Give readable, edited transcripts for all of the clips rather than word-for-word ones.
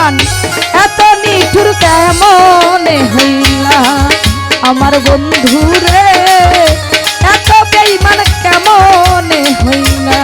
বেঈমান এত নিঠুর কেমনে হইলা আমার বন্ধু রে এত বেঈমান কেমনে হইলা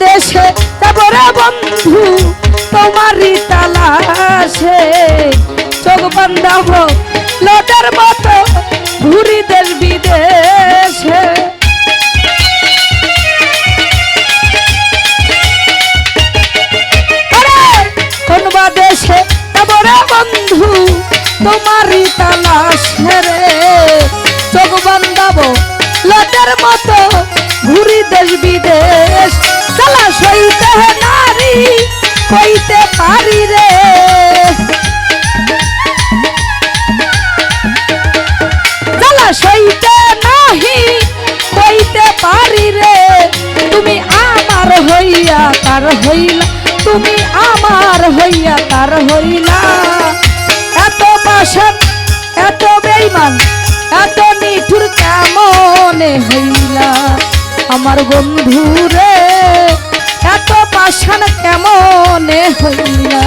দেশে তারপরে বন্ধু তোমারই তালাশে চোখ বান্ধাবো লোটার মতো ঘুরি দেশ বিদেশে কোনবা দেশে তারপরে বন্ধু তোমারই তালাশে রে চোখ বান্ধাবো লোটার মতো ঘুরি দেশ বিদেশ জ্বালা সইতে নারী কইতে পারি রে জ্বালা সইতে নাহি কইতে পারি রে তুমি আমার হইয়া তার হইলা তুমি আমার হইয়া তার হইলা এত পাষাণ এত বেঈমান এত নিঠুর কেমনে হইলা আমার বন্ধু রে এত পাষাণ কেমনে হইলা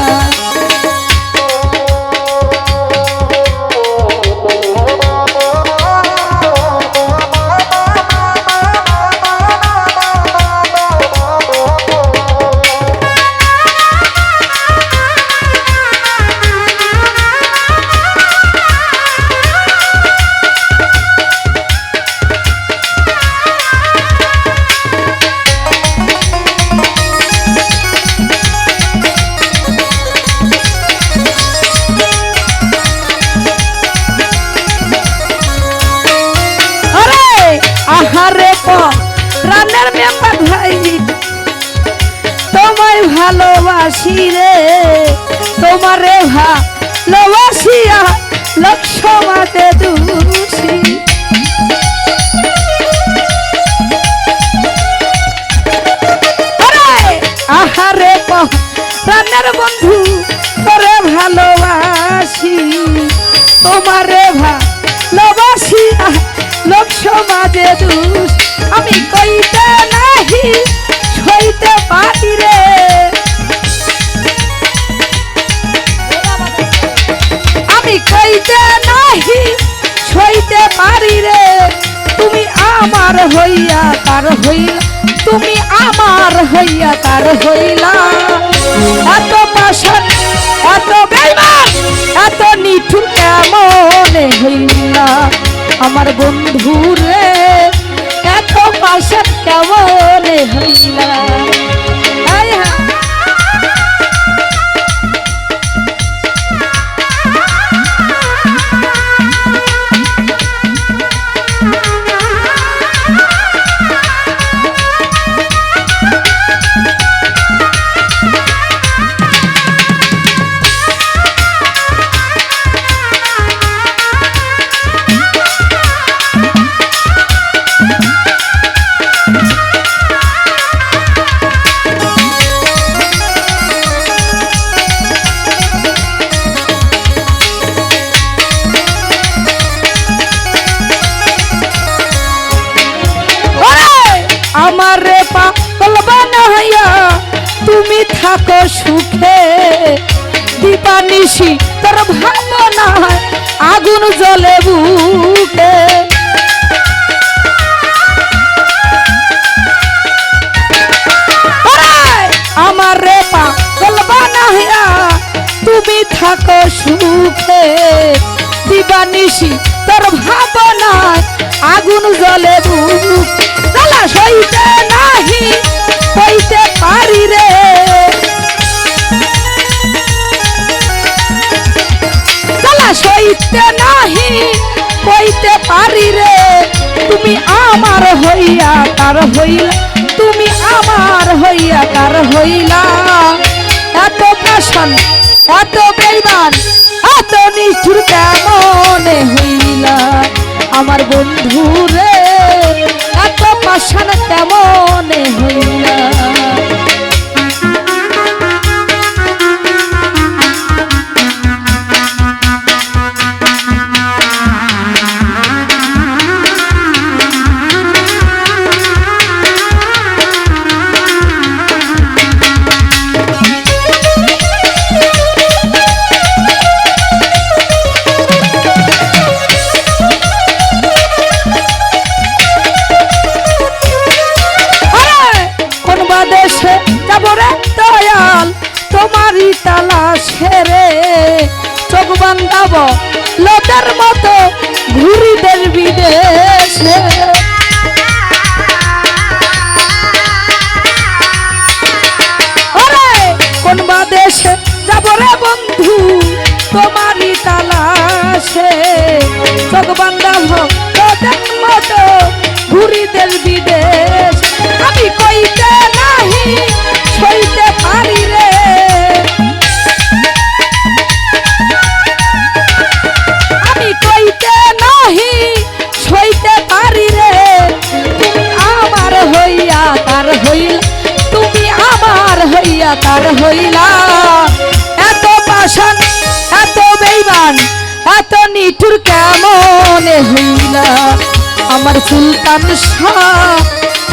আহারে প্রাণের মেম্বার ভাই তোমায় ভালোবাসি রে তোমারে ভালোবাসিয়া লক্ষ মাতে দোষী আহারে প্রাণের বন্ধু তোরে ভালোবাসি তোমারে ভালোবাসিয়া লক্ষ মাঝে দুষ আমি কইতে নাহি সইতে পারি রে আমি কইতে নাহি সইতে পারি রে তুমি আমার হইয়া তার হইলা তুমি আমার হইয়া তার হইলা এত পাষাণ এত বেঈমান এত নিঠুর কেমনে হইলা আমার বন্ধু রে এত পাষাণ কেমনে হইলা আমারে পাগল বানাইয়া তুমি থাকো সুখে দীপানিশি তোর ভাবনায় আগুন জ্বলে বুকে আমারে পাগল বানাইয়া তুমি থাকো সুখে দীপানিশি তোর ভাবনায় আগুন জ্বলে বুকে জ্বালা সইতে নাহি কইতে পারি রে জ্বালা সইতে নাহি কইতে পারি রে তুমি তুমি আমার হইয়া কার হইলা, তুমি আমার হইয়া কার হইলা। এত পাষাণ এত বেঈমান এত নিষ্ঠুর কেমনে হইলা আমার বন্ধু রে, এত পাষাণ কেমনে হইলা। তোমারই তালাশে রে চোখ বান্ধাব লোকের মতো ঘুরি দেশ বিদেশে। কোন বা দেশে যাব রে বন্ধু তোমারই তালাশে, চোখ বান্ধাব লোকের মতো ঘুরি দেশ বিদেশ। আমি কইতে নাহি সইতে পারি রে, আমি কইতে নাহি সইতে পারি রে। তুমি আমার হইয়া তার হইলা, তুমি আমার হইয়া তার হইলা। এত পাষাণ এত বেঈমান এত নিঠুর কেমনে হইলা আমার সুলতান শাহ,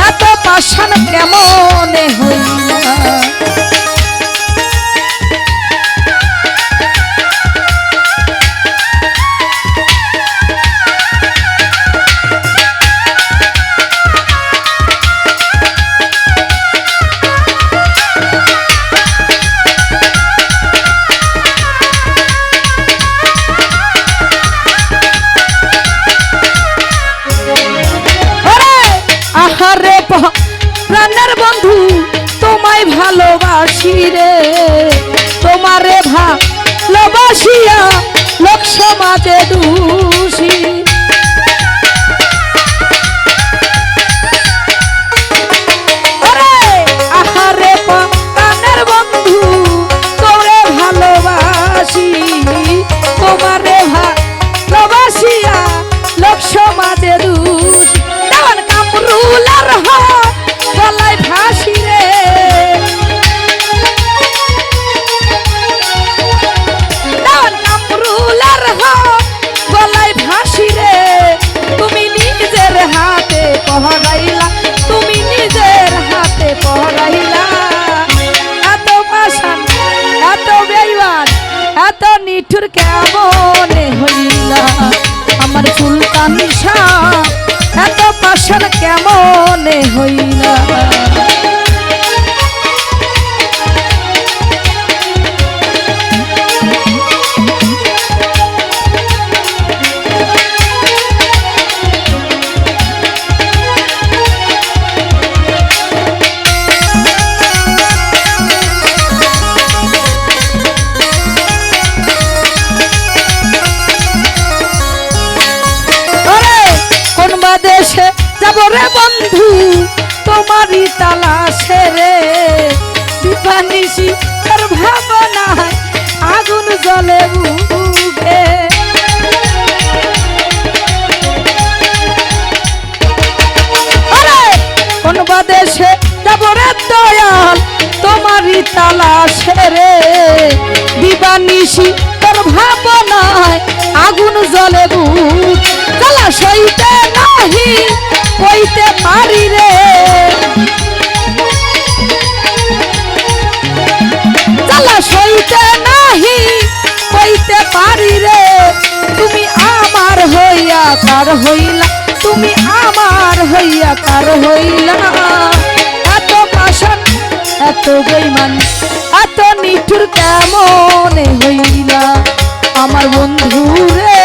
এত পাষাণ কেমনে হইলা। আহারে প্রাণের বন্ধু তোমায় ভালোবাসি রে, তোমারে ভালোবাসিয়া লোক সমাজে দোষী। আহারে প্রাণের বন্ধু তোরে ভালোবাসি, তোমারে ভালোবাসিয়া লোক সমাজে দোষী। কামরুলার গলায় ফাঁসি রে, কামরুলার গলায় ফাঁসি রে। তুমি নিজের হাতে পহরাইলা, তুমি নিজের হাতে পহরাইলা। এত পাষাণ এত বেঈমান এত নিঠুর কেমনে হইলা আমার সুলতান শাহ, এত পাষাণ কেমনে হইলা। দেশে যাব রে বন্ধু তোমারই তালাশে রে, দিবানিশি তোর ভাবনায় আগুন জ্বলে বুকে। কোন বা দেশে যাব রে দয়াল তোমারই তালাশে রে, দিবানিশি তোর ভাবনায় আগুন জ্বলে বুক। জ্বালা সইতে নাহি কইতে পারি রে, জ্বালা সইতে নাহি কইতে পারি রে। তুমি আমার হইয়া কার হইলা, তুমি আমার হইয়া কার হইলা। এত পাষাণ এত বেঈমান এত নিঠুর কেমনে হইলা আমার বন্ধু রে,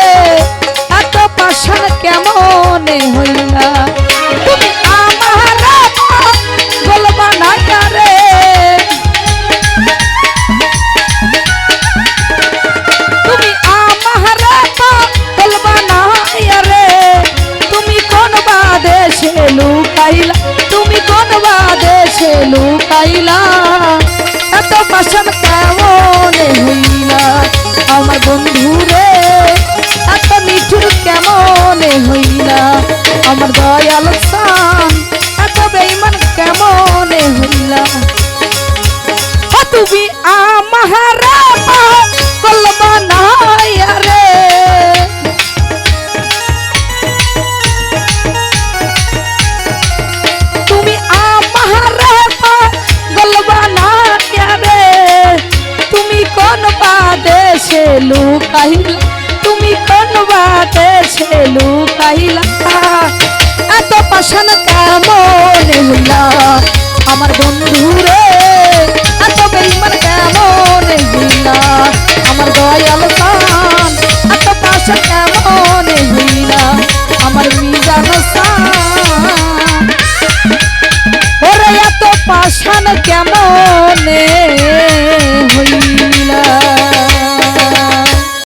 এত পাষাণ কেমনে হইলা। তুমি আমার বলবা না রে, তুমি আমার বলবা না রে। তুমি কোন বা আমার দয়াল সান এত বেঈমান কেমনে হইলা ও তুমি আমার পাগল বানাইয়া রে তুমি আমার পাগল বানাইয়া রে তুমি কোন বাদেশে লুকাইলা তুমি কোন বাদেশে লুকাইলা এত পাশান কেমনে হইলা আমার বন্ধু রে এত বেঈমান কেমনে হইলা আমার দয়াল সান এত পাশান কেমনে হইলা আমার মিজান সান ওরে এত পাশান কেমনে হইলা